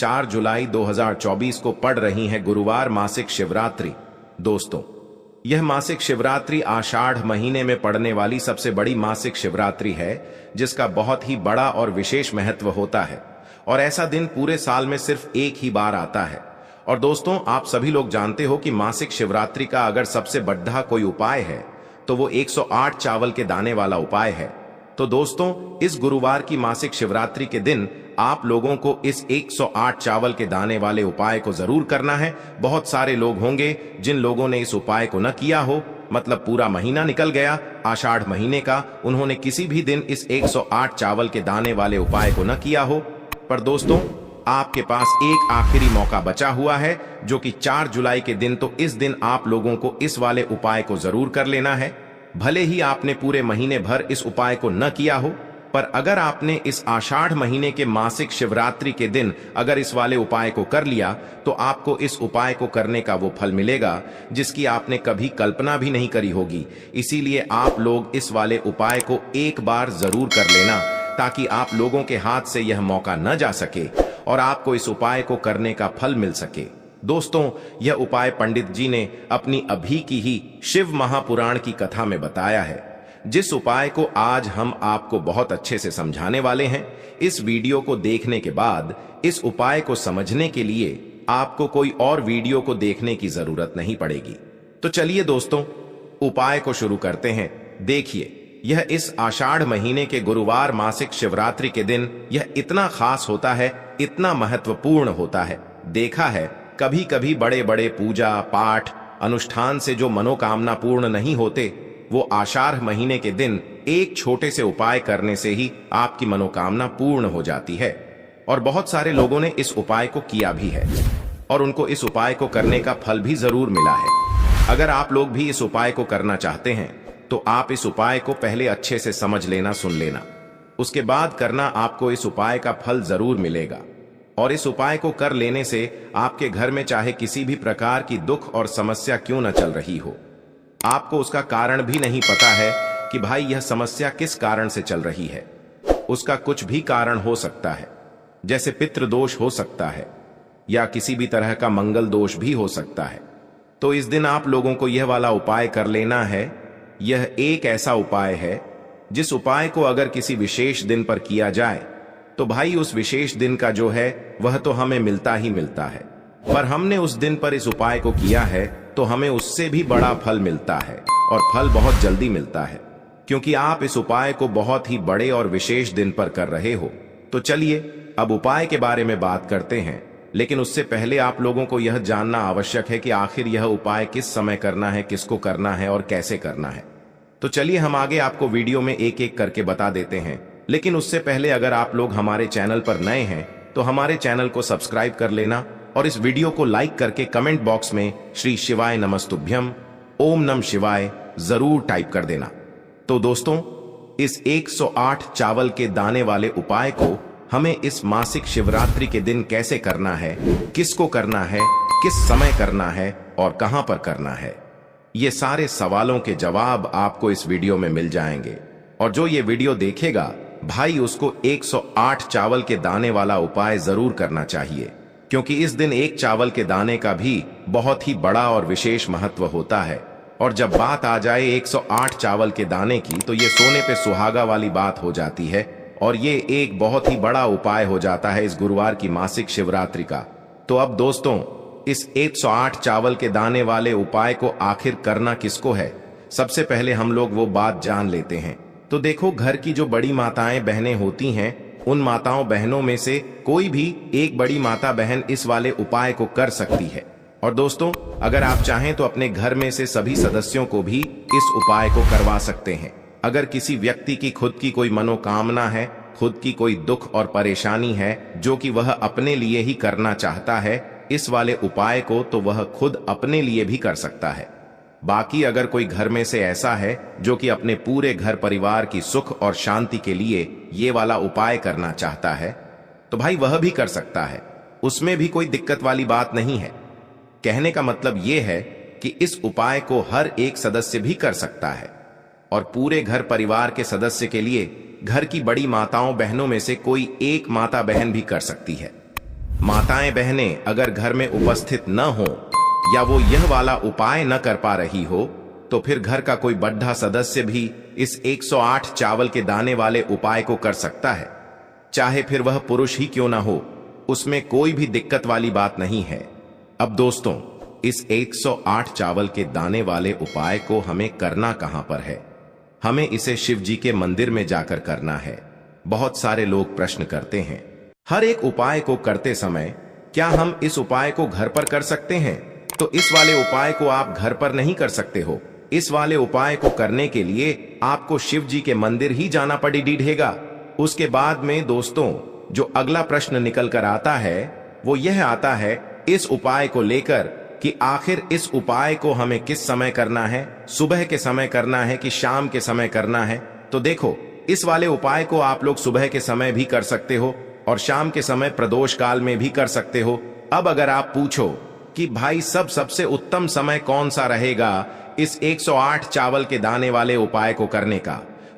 4 जुलाई 2024 को पड़ रही है गुरुवार मासिक शिवरात्रि। दोस्तों, यह मासिक शिवरात्रि आषाढ़ महीने में पड़ने वाली सबसे बड़ी मासिक शिवरात्रि है, जिसका बहुत ही बड़ा और विशेष महत्व होता है और ऐसा दिन पूरे साल में सिर्फ एक ही बार आता है। और दोस्तों, आप सभी लोग जानते हो कि मासिक शिवरात्रि का अगर सबसे बड़ा कोई उपाय है तो वो 108 चावल के दाने वाला उपाय है। तो दोस्तों, इस गुरुवार की मासिक शिवरात्रि के दिन आप लोगों को इस 108 चावल के दाने वाले उपाय को जरूर करना है। बहुत सारे लोग होंगे जिन लोगों ने इस उपाय को न किया हो, मतलब पूरा महीना निकल गया आषाढ़ महीने का, उन्होंने किसी भी दिन इस 108 चावल के दाने वाले उपाय को न किया हो। पर दोस्तों, आपके पास एक आखिरी मौका बचा हुआ है, जो कि 4 जुलाई के दिन। तो इस दिन आप लोगों को इस वाले उपाय को जरूर कर लेना है। भले ही आपने पूरे महीने भर इस उपाय को न किया हो, पर अगर आपने इस आषाढ़ महीने के मासिक शिवरात्रि के दिन अगर इस वाले उपाय को कर लिया, तो आपको इस उपाय को करने का वो फल मिलेगा जिसकी आपने कभी कल्पना भी नहीं करी होगी। इसीलिए आप लोग इस वाले उपाय को एक बार जरूर कर लेना, ताकि आप लोगों के हाथ से यह मौका न जा सके और आपको इस उपाय को करने का फल मिल सके। दोस्तों, यह उपाय पंडित जी ने अपनी अभी की ही शिव महापुराण की कथा में बताया है, जिस उपाय को आज हम आपको बहुत अच्छे से समझाने वाले हैं। इस वीडियो को देखने के बाद इस उपाय को समझने के लिए आपको कोई और वीडियो को देखने की जरूरत नहीं पड़ेगी। तो चलिए दोस्तों, उपाय को शुरू करते हैं। देखिए, यह इस आषाढ़ महीने के गुरुवार मासिक शिवरात्रि के दिन यह इतना खास होता है, इतना महत्वपूर्ण होता है। देखा है, कभी कभी बड़े बड़े पूजा पाठ अनुष्ठान से जो मनोकामना पूर्ण नहीं होते, वो आषाढ़ महीने के दिन एक छोटे से उपाय करने से ही आपकी मनोकामना पूर्ण हो जाती है। और बहुत सारे लोगों ने इस उपाय को किया भी है और उनको इस उपाय को करने का फल भी जरूर मिला है। अगर आप लोग भी इस उपाय को करना चाहते हैं, तो आप इस उपाय को पहले अच्छे से समझ लेना, सुन लेना, उसके बाद करना। आपको इस उपाय का फल जरूर मिलेगा। और इस उपाय को कर लेने से आपके घर में चाहे किसी भी प्रकार की दुख और समस्या क्यों न चल रही हो, आपको उसका कारण भी नहीं पता है कि भाई यह समस्या किस कारण से चल रही है। उसका कुछ भी कारण हो सकता है, जैसे पितृदोष हो सकता है या किसी भी तरह का मंगल दोष भी हो सकता है। तो इस दिन आप लोगों को यह वाला उपाय कर लेना है। यह एक ऐसा उपाय है जिस उपाय को अगर किसी विशेष दिन पर किया जाए, तो भाई उस विशेष दिन का जो है वह तो हमें मिलता ही मिलता है। पर हमने उस दिन पर इस उपाय को किया है तो हमें उससे भी बड़ा फल मिलता है, और फल बहुत जल्दी मिलता है, क्योंकि आप इस उपाय को बहुत ही बड़े और विशेष दिन पर कर रहे हो। तो चलिए अब उपाय के बारे में बात करते हैं, लेकिन उससे पहले आप लोगों को यह जानना आवश्यक है कि आखिर यह उपाय किस समय करना है, किसको करना है और कैसे करना है। तो चलिए हम आगे आपको वीडियो में एक एक करके बता देते हैं। लेकिन उससे पहले अगर आप लोग हमारे चैनल पर नए हैं, तो हमारे चैनल को सब्सक्राइब कर लेना और इस वीडियो को लाइक करके कमेंट बॉक्स में श्री शिवाय नमस्तुभ्यम, ओम नम शिवाय जरूर टाइप कर देना। तो दोस्तों, इस 108 चावल के दाने वाले उपाय को हमें इस मासिक शिवरात्रि के दिन कैसे करना है, किसको करना है, किस समय करना है और कहां पर करना है, ये सारे सवालों के जवाब आपको इस वीडियो में मिल जाएंगे। और जो ये वीडियो देखेगा भाई, उसको 108 चावल के दाने वाला उपाय जरूर करना चाहिए, क्योंकि इस दिन एक चावल के दाने का भी बहुत ही बड़ा और विशेष महत्व होता है। और जब बात आ जाए 108 चावल के दाने की, तो ये सोने पे सुहागा वाली बात हो जाती है और ये एक बहुत ही बड़ा उपाय हो जाता है इस गुरुवार की मासिक शिवरात्रि का। तो अब दोस्तों, इस 108 चावल के दाने वाले उपाय को आखिर करना किसको है, सबसे पहले हम लोग वो बात जान लेते हैं। तो देखो, घर की जो बड़ी माताएं बहनें होती हैं, उन माताओं बहनों में से कोई भी एक बड़ी माता बहन इस वाले उपाय को कर सकती है। और दोस्तों, अगर आप चाहें तो अपने घर में से सभी सदस्यों को भी इस उपाय को करवा सकते हैं। अगर किसी व्यक्ति की खुद की कोई मनोकामना है, खुद की कोई दुख और परेशानी है जो कि वह अपने लिए ही करना चाहता है इस वाले उपाय को, तो वह खुद अपने लिए भी कर सकता है। बाकी अगर कोई घर में से ऐसा है जो कि अपने पूरे घर परिवार की सुख और शांति के लिए ये वाला उपाय करना चाहता है, तो भाई वह भी कर सकता है, उसमें भी कोई दिक्कत वाली बात नहीं है। कहने का मतलब ये है कि इस उपाय को हर एक सदस्य भी कर सकता है और पूरे घर परिवार के सदस्य के लिए घर की बड़ी माताओं बहनों में से कोई एक माता बहन भी कर सकती है। माताएं बहनें अगर घर में उपस्थित न हो या वो यह वाला उपाय न कर पा रही हो तो फिर घर का कोई बड़ा सदस्य भी इस 108 चावल के दाने वाले उपाय को कर सकता है, चाहे फिर वह पुरुष ही क्यों ना हो। उसमें कोई भी दिक्कत वाली बात नहीं है। अब दोस्तों, इस 108 चावल के दाने वाले उपाय को हमें करना कहां पर है? हमें इसे शिव जी के मंदिर में जाकर करना है। बहुत सारे लोग प्रश्न करते हैं, हर एक उपाय को करते समय क्या हम इस उपाय को घर पर कर सकते हैं? तो इस वाले उपाय को आप घर पर नहीं कर सकते हो। इस वाले उपाय को करने के लिए आपको शिव जी के मंदिर ही जाना पड़ेगा। उसके बाद में दोस्तों, जो अगला प्रश्न निकल कर आता है वो यह आता है इस उपाय को लेकर कि आखिर इस उपाय को हमें किस समय करना है, सुबह के समय करना है कि शाम के समय करना है? तो देखो, इस वाले उपाय को आप लोग सुबह के समय भी कर सकते हो और शाम के समय प्रदोष काल में भी कर सकते हो। अब अगर आप पूछो कि भाई सबसे उत्तम समय कौन सा रहेगा इस 108 चावल के दाने वाले उपाय को करने का,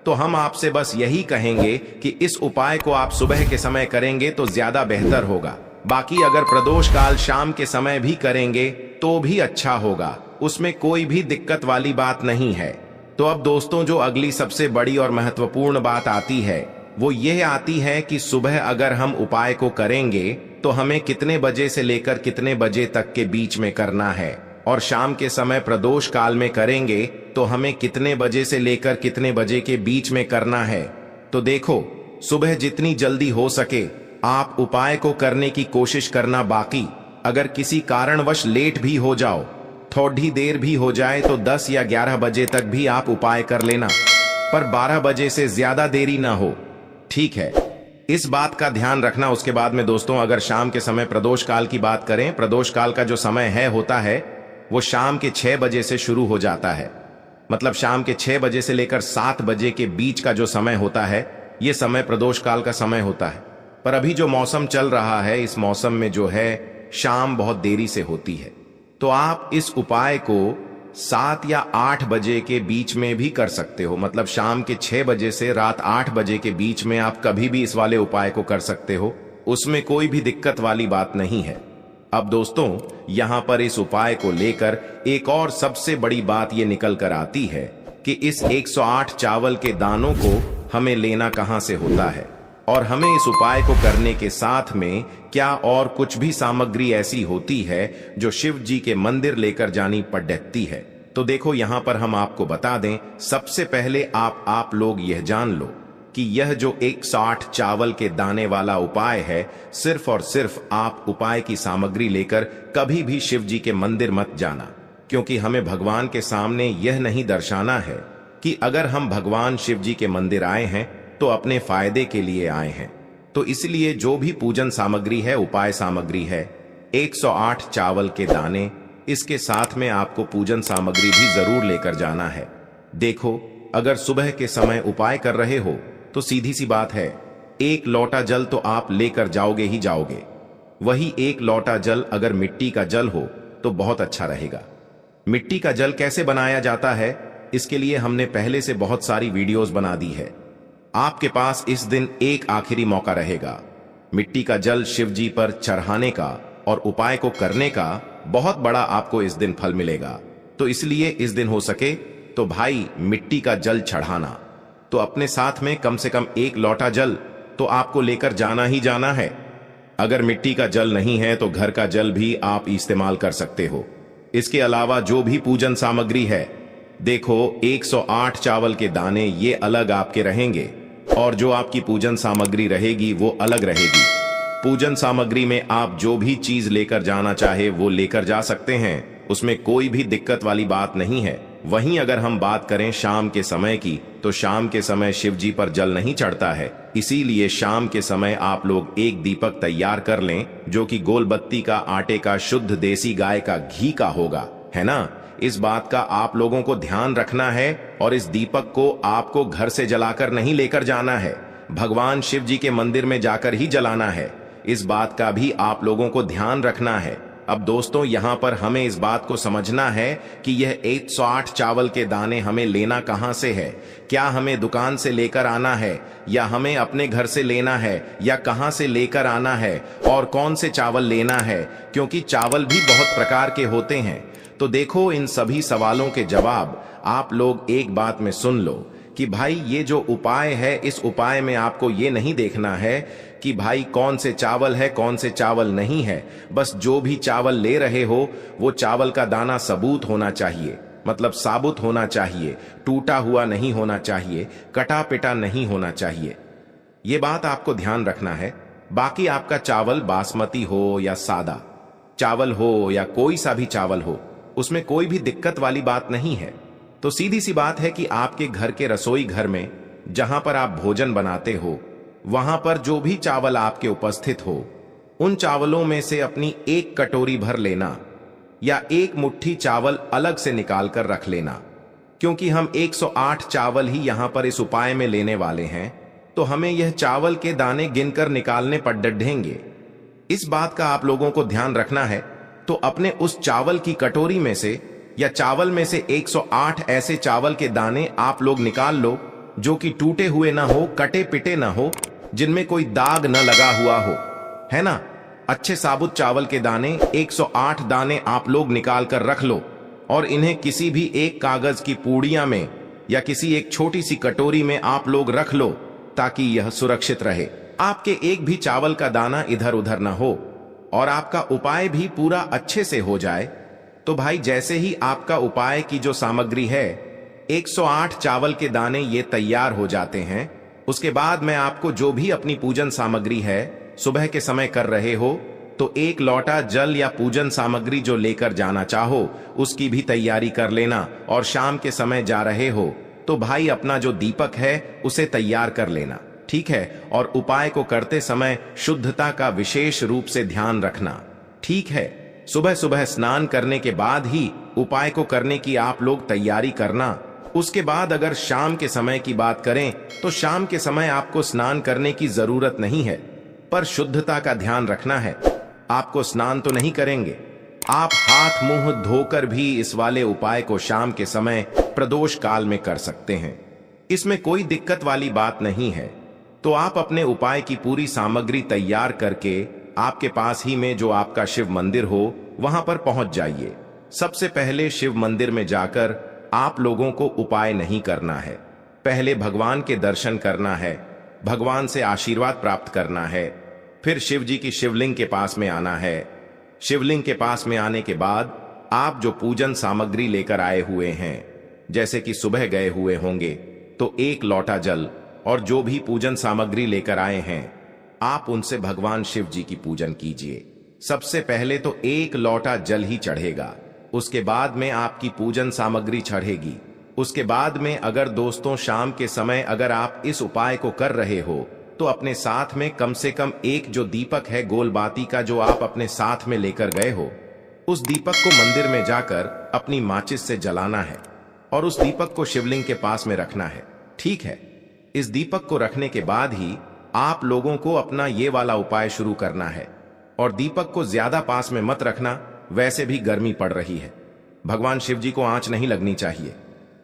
तो हम आपसे बस यही कहेंगे कि इस उपाय को आप सुबह के समय करेंगे तो ज्यादा बेहतर होगा। बाकी अगर प्रदोष काल शाम के समय भी करेंगे तो भी अच्छा होगा, उसमें कोई भी दिक्कत वाली बात नहीं है। तो अब दोस्तों, जो अगली सबसे बड़ी और महत्वपूर्ण बात आती है वो यह आती है कि सुबह अगर हम उपाय को करेंगे तो हमें कितने बजे से लेकर कितने बजे तक के बीच में करना है, और शाम के समय प्रदोष काल में करेंगे तो हमें कितने बजे से लेकर कितने बजे के बीच में करना है। तो देखो, सुबह जितनी जल्दी हो सके आप उपाय को करने की कोशिश करना। बाकी अगर किसी कारणवश लेट भी हो जाओ, थोड़ी देर भी हो जाए, तो 10 या 11 बजे तक भी आप उपाय कर लेना, पर 12 बजे से ज्यादा देरी ना हो, ठीक है? इस बात का ध्यान रखना। उसके बाद में दोस्तों, अगर शाम के समय प्रदोष काल की बात करें, प्रदोष काल का जो समय होता है वो शाम के 6 बजे से शुरू हो जाता है। मतलब शाम के 6 बजे से लेकर 7 बजे के बीच का जो समय होता है, ये समय प्रदोष काल का समय होता है। पर अभी जो मौसम चल रहा है, इस मौसम में जो है शाम बहुत देरी से होती है, तो आप इस उपाय को 7 या 8 बजे के बीच में भी कर सकते हो। मतलब शाम के 6 बजे से रात 8 बजे के बीच में आप कभी भी इस वाले उपाय को कर सकते हो, उसमें कोई भी दिक्कत वाली बात नहीं है। अब दोस्तों, यहां पर इस उपाय को लेकर एक और सबसे बड़ी बात यह निकल कर आती है कि इस 108 चावल के दानों को हमें लेना कहां से होता है, और हमें इस उपाय को करने के साथ में क्या और कुछ भी सामग्री ऐसी होती है जो शिव जी के मंदिर लेकर जानी पड़ती है। तो देखो, यहां पर हम आपको बता दें, सबसे पहले आप लोग यह जान लो कि यह जो 108 चावल के दाने वाला उपाय है, सिर्फ और सिर्फ आप उपाय की सामग्री लेकर कभी भी शिव जी के मंदिर मत जाना, क्योंकि हमें भगवान के सामने यह नहीं दर्शाना है कि अगर हम भगवान शिव जी के मंदिर आए हैं तो अपने फायदे के लिए आए हैं। तो इसलिए जो भी पूजन सामग्री है, उपाय सामग्री है, 108 चावल के दाने, इसके साथ में आपको पूजन सामग्री भी जरूर लेकर जाना है। देखो, अगर सुबह के समय उपाय कर रहे हो तो सीधी सी बात है, 1 लोटा जल तो आप लेकर जाओगे ही जाओगे। वही 1 लोटा जल अगर मिट्टी का जल हो तो बहुत अच्छा रहेगा। मिट्टी का जल कैसे बनाया जाता है, इसके लिए हमने पहले से बहुत सारी वीडियोस बना दी है। आपके पास इस दिन एक आखिरी मौका रहेगा मिट्टी का जल शिव जी पर चढ़ाने का और उपाय को करने का। बहुत बड़ा आपको इस दिन फल मिलेगा। तो इसलिए इस दिन हो सके तो भाई मिट्टी का जल चढ़ाना, तो अपने साथ में कम से कम 1 लोटा जल तो आपको लेकर जाना ही जाना है। अगर मिट्टी का जल नहीं है तो घर का जल भी आप इस्तेमाल कर सकते हो। इसके अलावा जो भी पूजन सामग्री है, देखो 108 चावल के दाने ये अलग आपके रहेंगे और जो आपकी पूजन सामग्री रहेगी वो अलग रहेगी। पूजन सामग्री में आप जो भी चीज लेकर जाना चाहे वो लेकर जा सकते हैं, उसमें कोई भी दिक्कत वाली बात नहीं है। वहीं अगर हम बात करें शाम के समय की, तो शाम के समय शिव जी पर जल नहीं चढ़ता है, इसीलिए शाम के समय आप लोग एक दीपक तैयार कर लें जो कि गोल बत्ती का, आटे का, शुद्ध देसी गाय का घी का होगा, है ना। इस बात का आप लोगों को ध्यान रखना है और इस दीपक को आपको घर से जलाकर नहीं लेकर जाना है, भगवान शिव जी के मंदिर में जाकर ही जलाना है। इस बात का भी आप लोगों को ध्यान रखना है। अब दोस्तों यहां पर हमें इस बात को समझना है कि यह 108 चावल के दाने हमें लेना कहां से है। क्या हमें दुकान से लेकर आना है, या हमें अपने घर से लेना है, या कहां से लेकर आना है, और कौन से चावल लेना है, क्योंकि चावल भी बहुत प्रकार के होते हैं। तो देखो, इन सभी सवालों के जवाब आप लोग एक बात में सुन लो कि भाई ये जो उपाय है, इस उपाय में आपको ये नहीं देखना है कि भाई कौन से चावल है कौन से चावल नहीं है। बस जो भी चावल ले रहे हो वो चावल का दाना सबूत होना चाहिए, मतलब साबुत होना चाहिए, टूटा हुआ नहीं होना चाहिए, कटा पिटा नहीं होना चाहिए। ये बात आपको ध्यान रखना है। बाकी आपका चावल बासमती हो या सादा चावल हो या कोई सा भी चावल हो, उसमें कोई भी दिक्कत वाली बात नहीं है। तो सीधी सी बात है कि आपके घर के रसोई घर में जहां पर आप भोजन बनाते हो, वहां पर जो भी चावल आपके उपस्थित हो, उन चावलों में से अपनी एक कटोरी भर लेना या एक मुट्ठी चावल अलग से निकाल कर रख लेना। क्योंकि हम 108 चावल ही यहां पर इस उपाय में लेने वाले हैं, तो हमें यह चावल के दाने गिनकर निकालने पड़ डढ़ेंगे। इस बात का आप लोगों को ध्यान रखना है। तो अपने उस चावल की कटोरी में से या चावल में से 108 ऐसे चावल के दाने आप लोग निकाल लो जो कि टूटे हुए ना हो, कटे पिटे ना हो, जिनमें कोई दाग न लगा हुआ हो, है ना। अच्छे साबुत चावल के दाने 108 दाने आप लोग निकाल कर रख लो और इन्हें किसी भी एक कागज की पूड़िया में या किसी एक छोटी सी कटोरी में आप लोग रख लो, ताकि यह सुरक्षित रहे। आपके एक भी चावल का दाना इधर उधर ना हो और आपका उपाय भी पूरा अच्छे से हो जाए। तो भाई जैसे ही आपका उपाय की जो सामग्री है, 108 चावल के दाने ये तैयार हो जाते हैं, उसके बाद मैं आपको जो भी अपनी पूजन सामग्री है सुबह के समय कर रहे हो, तो एक लोटा जल या पूजन सामग्री जो लेकर जाना चाहो उसकी भी तैयारी कर लेना। और शाम के समय जा रहे हो तो भाई अपना जो दीपक है उसे तैयार कर लेना, ठीक है। और उपाय को करते समय शुद्धता का विशेष रूप से ध्यान रखना, ठीक है। सुबह सुबह स्नान करने के बाद ही उपाय को करने की आप लोग तैयारी करना। उसके बाद अगर शाम के समय की बात करें तो शाम के समय आपको स्नान करने की जरूरत नहीं है, पर शुद्धता का ध्यान रखना है। आपको स्नान तो नहीं करेंगे, आप हाथ मुंह धोकर भी इस वाले उपाय को शाम के समय प्रदोष काल में कर सकते हैं। इसमें कोई दिक्कत वाली बात नहीं है। तो आप अपने उपाय की पूरी सामग्री तैयार करके आपके पास ही में जो आपका शिव मंदिर हो वहां पर पहुंच जाइए। सबसे पहले शिव मंदिर में जाकर आप लोगों को उपाय नहीं करना है, पहले भगवान के दर्शन करना है, भगवान से आशीर्वाद प्राप्त करना है। फिर शिव जी की शिवलिंग के पास में आना है। शिवलिंग के पास में आने के बाद आप जो पूजन सामग्री लेकर आए हुए हैं, जैसे कि सुबह गए हुए होंगे तो एक लोटा जल और जो भी पूजन सामग्री लेकर आए हैं, आप उनसे भगवान शिव जी की पूजन कीजिए। सबसे पहले तो एक लोटा जल ही चढ़ेगा, उसके बाद में आपकी पूजन सामग्री चढ़ेगी। उसके बाद में अगर दोस्तों शाम के समय अगर आप इस उपाय को कर रहे हो तो अपने साथ में कम से कम एक जो दीपक है गोल बाती का, जो आप अपने साथ में लेकर गए हो, उस दीपक को मंदिर में जाकर अपनी माचिस से जलाना है और उस दीपक को शिवलिंग के पास में रखना है, ठीक है। इस दीपक को रखने के बाद ही आप लोगों को अपना ये वाला उपाय शुरू करना है। और दीपक को ज्यादा पास में मत रखना, वैसे भी गर्मी पड़ रही है, भगवान शिव जी को आंच नहीं लगनी चाहिए,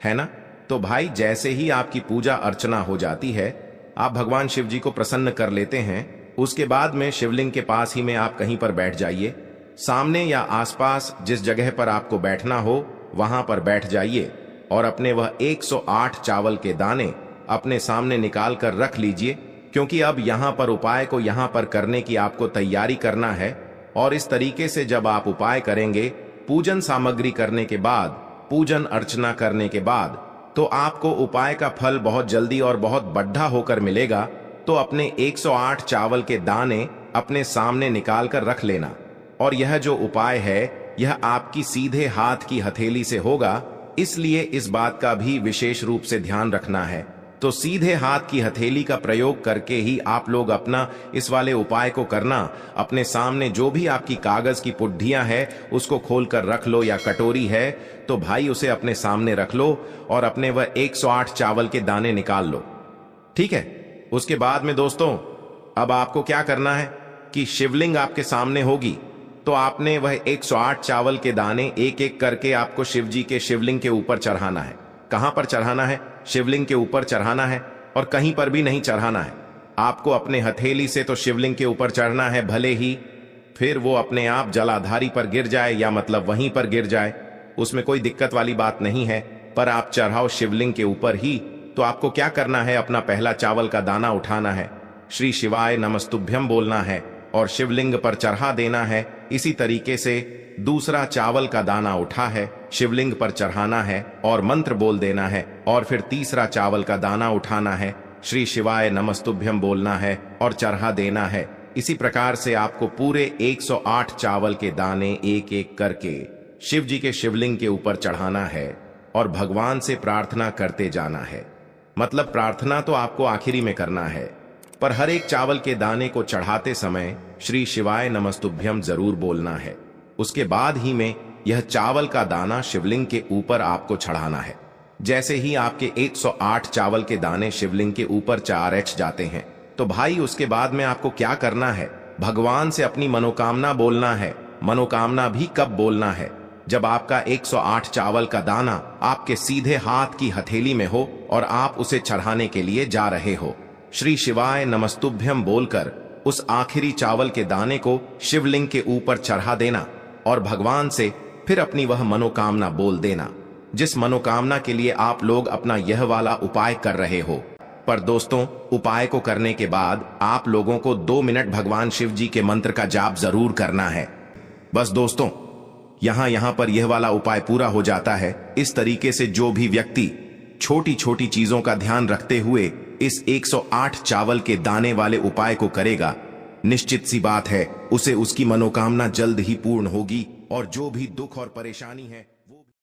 है ना। तो भाई जैसे ही आपकी पूजा अर्चना हो जाती है, आप भगवान शिव जी को प्रसन्न कर लेते हैं, उसके बाद में शिवलिंग के पास ही में आप कहीं पर बैठ जाइए। सामने या आसपास जिस जगह पर आपको बैठना हो वहां पर बैठ जाइए और अपने वह 108 चावल के दाने अपने सामने निकाल कर रख लीजिए, क्योंकि अब यहां पर उपाय को यहां पर करने की आपको तैयारी करना है। और इस तरीके से जब आप उपाय करेंगे, पूजन सामग्री करने के बाद, पूजन अर्चना करने के बाद, तो आपको उपाय का फल बहुत जल्दी और बहुत बढ़ा होकर मिलेगा। तो अपने 108 चावल के दाने अपने सामने निकाल कर रख लेना। और यह जो उपाय है यह आपकी सीधे हाथ की हथेली से होगा, इसलिए इस बात का भी विशेष रूप से ध्यान रखना है। तो सीधे हाथ की हथेली का प्रयोग करके ही आप लोग अपना इस वाले उपाय को करना। अपने सामने जो भी आपकी कागज की पुड्डियां है उसको खोलकर रख लो, या कटोरी है तो भाई उसे अपने सामने रख लो और अपने वह 108 चावल के दाने निकाल लो, ठीक है। उसके बाद में दोस्तों अब आपको क्या करना है कि शिवलिंग आपके सामने होगी, तो आपने वह 108 चावल के दाने एक एक करके आपको शिव जी के शिवलिंग के ऊपर चढ़ाना है। कहां पर चढ़ाना है? शिवलिंग के ऊपर चढ़ाना है और कहीं पर भी नहीं चढ़ाना है। आपको अपने हथेली से तो शिवलिंग के ऊपर चढ़ना है, भले ही फिर वो अपने आप जलाधारी पर गिर जाए या मतलब वहीं पर गिर जाए, उसमें कोई दिक्कत वाली बात नहीं है, पर आप चढ़ाओ शिवलिंग के ऊपर ही। तो आपको क्या करना है? अपना पहला चावल का दाना उठाना है, श्री शिवाय नमस्तुभ्यम बोलना है और शिवलिंग पर चढ़ा देना है। इसी तरीके से दूसरा चावल का दाना उठा है, शिवलिंग पर चढ़ाना है और मंत्र बोल देना है, और फिर तीसरा चावल का दाना उठाना है, श्री शिवाय नमस्तुभ्यम बोलना है और चढ़ा देना है। इसी प्रकार से आपको पूरे 108 चावल के दाने एक एक करके शिव जी के शिवलिंग के ऊपर चढ़ाना है और भगवान से प्रार्थना करते जाना है। मतलब प्रार्थना तो आपको आखिरी में करना है, पर हर एक चावल के दाने को चढ़ाते समय श्री शिवाय नमस्तुभ्यम जरूर बोलना है। उसके बाद ही में यह चावल का दाना शिवलिंग के ऊपर आपको चढ़ाना है। जैसे ही आपके 108 चावल के दाने शिवलिंग के ऊपर चढ़ जाते हैं, तो भाई उसके बाद में आपको क्या करना है? भगवान से अपनी मनोकामना बोलना है। मनोकामना भी कब बोलना है? जब आपका 108 चावल का दाना आपके सीधे हाथ की हथेली में हो और आप उसे चढ़ाने के लिए जा रहे हो। श्री शिवाय नमस्तुभ्यम बोलकर उस आखिरी चावल के दाने को शिवलिंग के ऊपर चढ़ा देना और भगवान से फिर अपनी वह मनोकामना बोल देना, जिस मनोकामना के लिए आप लोग अपना यह वाला उपाय कर रहे हो। पर दोस्तों, उपाय को करने के बाद आप लोगों को 2 मिनट भगवान शिव जी के मंत्र का जाप जरूर करना है। बस दोस्तों, यहां पर यह वाला उपाय पूरा हो जाता है। इस तरीके से जो भी व्यक्ति छोटी छोटी चीजों का ध्यान रखते हुए इस 108 चावल के दाने वाले उपाय को करेगा, निश्चित सी बात है उसे उसकी मनोकामना जल्द ही पूर्ण होगी और जो भी दुख और परेशानी है